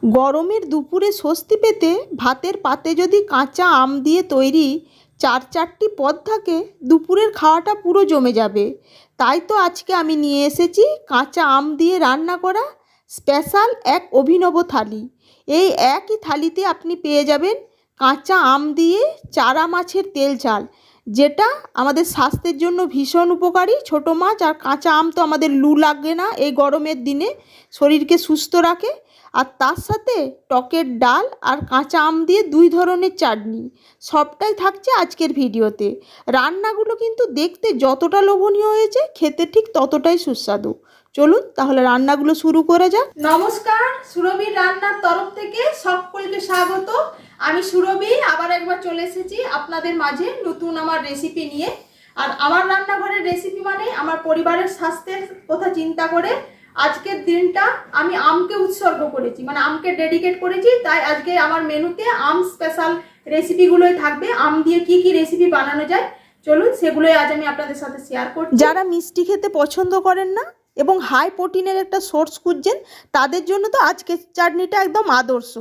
গরমের দুপুরে স্বস্তি পেতে ভাতের পাতে যদি কাঁচা আম দিয়ে তৈরি চারটি পদ থাকে, দুপুরের খাওয়াটা পুরো জমে যাবে। তাই তো আজকে আমি নিয়ে এসেছি কাঁচা আম দিয়ে রান্না করা স্পেশাল এক অভিনব থালি। এই একই থালিতে আপনি পেয়ে যাবেন কাঁচা আম দিয়ে চারা মাছের তেল ঝাল, যেটা আমাদের স্বাস্থ্যের জন্য ভীষণ উপকারী। ছোটো মাছ আর কাঁচা আম তো আমাদের লু লাগে না, এই গরমের দিনে শরীরকে সুস্থ রাখে। আর তার সাথে টকের ডাল আর কাঁচা আম দিয়ে দুই ধরনের চাটনি, সবটাই থাকছে আজকের ভিডিওতে। রান্নাগুলো কিন্তু দেখতে যতটা লোভনীয় হয়েছে, খেতে ঠিক ততটাই সুস্বাদু। চলুন তাহলে রান্নাগুলো শুরু করে যাক। নমস্কার, সুরভির রান্নার তরফ থেকে সকলকে স্বাগত। আমি সুরভি আবার একবার চলে এসেছি আপনাদের মাঝে নতুন আমার রেসিপি নিয়ে। আর আমার রান্নাঘরের রেসিপি মানে আমার পরিবারের স্বাস্থ্যের কথা চিন্তা করে আজকের দিনটা আমি আমকে উৎসর্গ করেছি, মানে আমকে ডেডিকেট করেছি। তাই আজকে আমার মেনুতে আম স্পেশাল রেসিপিগুলোই থাকবে। আম দিয়ে কি কি রেসিপি বানানো যায় চলুন সেগুলোই আজ আমি আপনাদের সাথে শেয়ার করছি। যারা মিষ্টি খেতে পছন্দ করেন না এবং হাই প্রোটিনের একটা সোর্স খুঁজছেন, তাদের জন্য তো আজকের চাটনিটা একদম আদর্শ,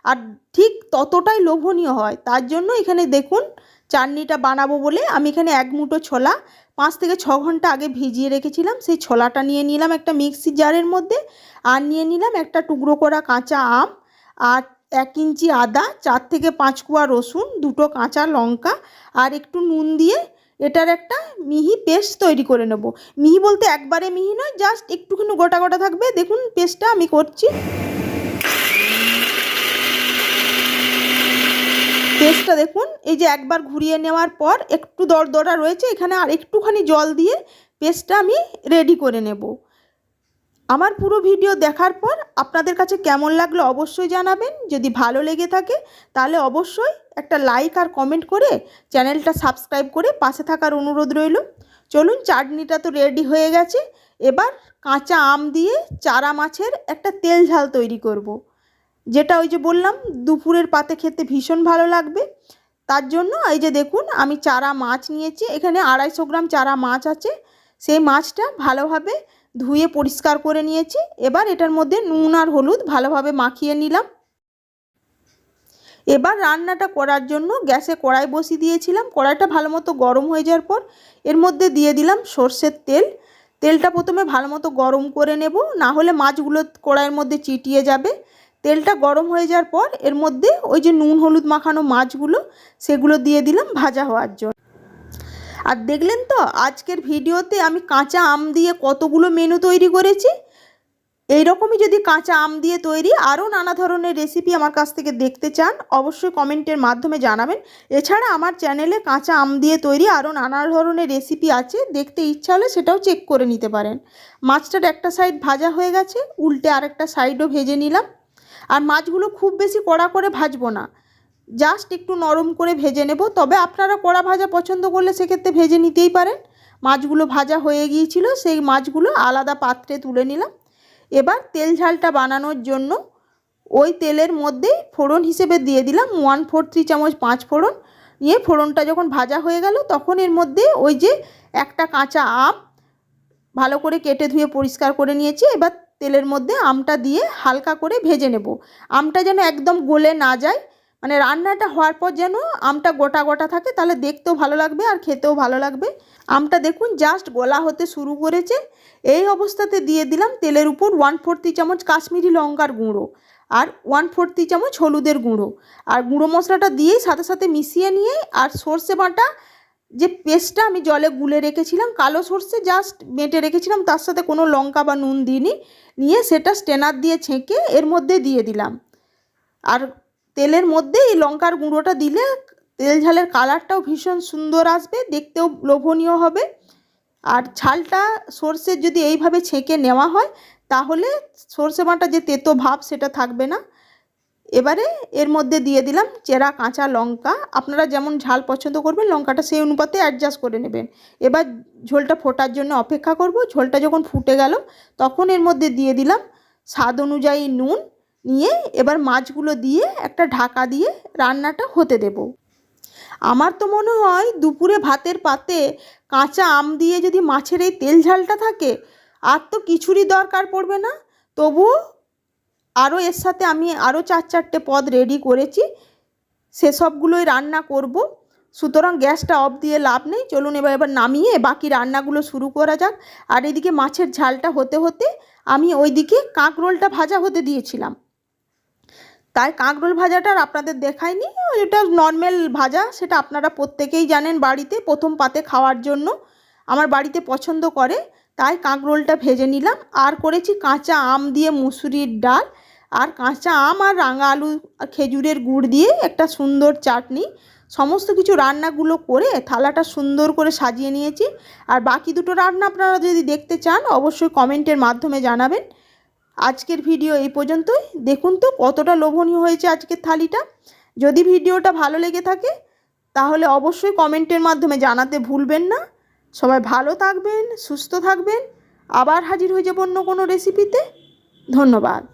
আর ঠিক ততটাই লোভনীয় হয়। তার জন্য এখানে দেখুন চাটনিটা বানাবো বলে আমি এখানে এক মুঠো ছোলা 5 থেকে 6 ঘন্টা আগে ভিজিয়ে রেখেছিলাম, সেই ছোলাটা নিয়ে নিলাম একটা মিক্সি জারের মধ্যে। আর নিয়ে নিলাম একটা টুকরো করা কাঁচা আম, আর 1 ইঞ্চি আদা, 4 থেকে 5 কোয়া রসুন, 2টো কাঁচা লঙ্কা, আর একটু নুন দিয়ে এটার একটা মিহি পেস্ট তৈরি করে নেব। মিহি বলতে একবারে মিহি নয়, জাস্ট একটুখানি গোটা গোটা থাকবে। দেখুন পেস্টটা আমি করছি। পেস্টটা দেখুন, এই যে একবার ঘুরিয়ে নেওয়ার পর একটু দরদরা রয়েছে, এখানে আর একটুখানি জল দিয়ে পেস্টটা আমি রেডি করে নেব। আমার পুরো ভিডিও দেখার পর আপনাদের কাছে কেমন লাগলো অবশ্যই জানাবেন। যদি ভালো লেগে থাকে তাহলে অবশ্যই একটা লাইক আর কমেন্ট করে চ্যানেলটা সাবস্ক্রাইব করে পাশে থাকার অনুরোধ রইল। চলুন, চাটনিটা তো রেডি হয়ে গেছে। এবার কাঁচা আম দিয়ে চারা মাছের একটা তেল ঝাল তৈরি করব, যেটা ওই যে বললাম দুপুরের পাতে খেতে ভীষণ ভালো লাগবে। তার জন্য এই যে দেখুন আমি চারা মাছ নিয়েছি, এখানে 250 গ্রাম চারা মাছ আছে। সেই মাছটা ভালোভাবে ধুয়ে পরিষ্কার করে নিয়েছি। এবার এটার মধ্যে নুন আর হলুদ ভালোভাবে মাখিয়ে নিলাম। এবার রান্নাটা করার জন্য গ্যাসে কড়াই বসিয়ে দিয়েছিলাম। কড়াইটা ভালো মতো গরম হয়ে যাওয়ার পর এর মধ্যে দিয়ে দিলাম সর্ষের তেল। তেলটা প্রথমে ভালো মতো গরম করে নেব, না হলে মাছগুলো কড়াইয়ের মধ্যে চিটিয়ে যাবে। তেলটা গরম হয়ে যাওয়ার পর এর মধ্যে ওই যে নুন হলুদ মাখানো মাছগুলো, সেগুলো দিয়ে দিলাম ভাজা হওয়ার জন্য। আর দেখলেন তো আজকের ভিডিওতে আমি কাঁচা আম দিয়ে কতগুলো মেনু তৈরি করেছি। এইরকমই যদি কাঁচা আম দিয়ে তৈরি আরও নানা ধরনের রেসিপি আমার কাছ থেকে দেখতে চান, অবশ্যই কমেন্টের মাধ্যমে জানাবেন। এছাড়া আমার চ্যানেলে কাঁচা আম দিয়ে তৈরি আরও নানা ধরনের রেসিপি আছে, দেখতে ইচ্ছা হলে সেটাও চেক করে নিতে পারেন। মাছটার একটা সাইড ভাজা হয়ে গেছে, উল্টে আরেকটা সাইডও ভেজে নিলাম। আর মাছগুলো খুব বেশি কড়া করে ভাজবো না, জাস্ট একটু নরম করে ভেজে নেব। তবে আপনারা কড়া ভাজা পছন্দ করলে সেক্ষেত্রে ভেজে নিতেই পারেন। মাছগুলো ভাজা হয়ে গিয়েছিল, সেই মাছগুলো আলাদা পাত্রে তুলে নিলাম। এবার তেল ঝালটা বানানোর জন্য ওই তেলের মধ্যেই ফোড়ন হিসেবে দিয়ে দিলাম 1/4 চামচ 5 ফোড়ন। নিয়ে ফোড়নটা যখন ভাজা হয়ে গেল তখন এর মধ্যে ওই যে একটা কাঁচা আম ভালো করে কেটে ধুয়ে পরিষ্কার করে নিয়েছি, এবার তেলের মধ্যে আমটা দিয়ে হালকা করে ভেজে নেব। আমটা যেন একদম গলে না যায়, মানে রান্নাটা হওয়ার পর যেন আমটা গোটা গোটা থাকে, তাহলে দেখতেও ভালো লাগবে আর খেতেও ভালো লাগবে। আমটা দেখুন জাস্ট গলা হতে শুরু করেছে। এই অবস্থাতে দিয়ে দিলাম তেলের উপর 1/4 চামচ কাশ্মীরি লঙ্কার গুঁড়ো আর 1/4 চামচ হলুদের গুঁড়ো। আর গুঁড়ো মশলাটা দিয়েই সাথে সাথে মিশিয়ে নিয়ে আর সর্ষে বাটা যে পেস্টটা আমি জলে গুলে রেখেছিলাম, কালো সর্ষে জাস্ট বেটে রেখেছিলাম, তার সাথে কোনো লঙ্কা বা নুন দিইনি, নিয়ে সেটা স্ট্রেনার দিয়ে ছেঁকে এর মধ্যে দিয়ে দিলাম। আর তেলের মধ্যে এই লঙ্কার গুঁড়োটা দিলে তেল ঝালের কালারটাও ভীষণ সুন্দর আসবে, দেখতেও লোভনীয় হবে। আর ঝালটা সর্ষের যদি এইভাবে ছেঁকে নেওয়া হয় তাহলে সর্ষে বাটা যে তেতো ভাব সেটা থাকবে না। এবারে এর মধ্যে দিয়ে দিলাম চেরা কাঁচা লঙ্কা। আপনারা যেমন ঝাল পছন্দ করবেন লঙ্কাটা সেই অনুপাতে অ্যাডজাস্ট করে নেবেন। এবার ঝোলটা ফোটার জন্য অপেক্ষা করব। ঝোলটা যখন ফুটে গেল তখন এর মধ্যে দিয়ে দিলাম স্বাদ অনুযায়ী নুন। নিয়ে এবার মাছগুলো দিয়ে একটা ঢাকা দিয়ে রান্নাটা হতে দেব। আমার তো মনে হয় দুপুরে ভাতের পাতে কাঁচা আম দিয়ে যদি মাছের এই তেল ঝালটা থাকে আর তো কিছুরই দরকার পড়বে না। তবুও আরও এর সাথে আমি আরও 4-4টে পদ রেডি করেছি, সেসবগুলোই রান্না করব। সুতরাং গ্যাসটা অফ দিয়ে লাভ নেই, চলুন এবার নামিয়ে বাকি রান্নাগুলো শুরু করা যাক। আর এদিকে মাছের ঝালটা হতে হতে আমি ওইদিকে কাঁকরোলটা ভাজা হতে দিয়েছিলাম। তাই কাঁকরোল ভাজাটা আর আপনাদের দেখাইনি, ওটা নর্মাল ভাজা, সেটা আপনারা প্রত্যেকেই জানেন বাড়িতে প্রথম পাতে খাওয়ার জন্য আমার বাড়িতে পছন্দ করে। তাই কাঁকরোলটা ভেজে নিলাম। আর করেছি কাঁচা আম দিয়ে মুসুরির ডাল, আর কাঁচা আম আর রাঙা আলু আর খেজুরের গুড় দিয়ে একটা সুন্দর চাটনি। সমস্ত কিছু রান্নাগুলো করে থালাটা সুন্দর করে সাজিয়ে নিয়েছি। আর বাকি দুটো রান্না আপনারা যদি দেখতে চান অবশ্যই কমেন্টের মাধ্যমে জানাবেন। আজকের ভিডিও এই পর্যন্তই। দেখুন তো কতটা লোভনীয় হয়েছে আজকের থালিটা। যদি ভিডিওটা ভালো লেগে থাকে তাহলে অবশ্যই কমেন্টের মাধ্যমে জানাতে ভুলবেন না। সবাই ভালো থাকবেন, সুস্থ থাকবেন। আবার হাজির হয়ে যাব অন্য কোনো রেসিপিতে। ধন্যবাদ।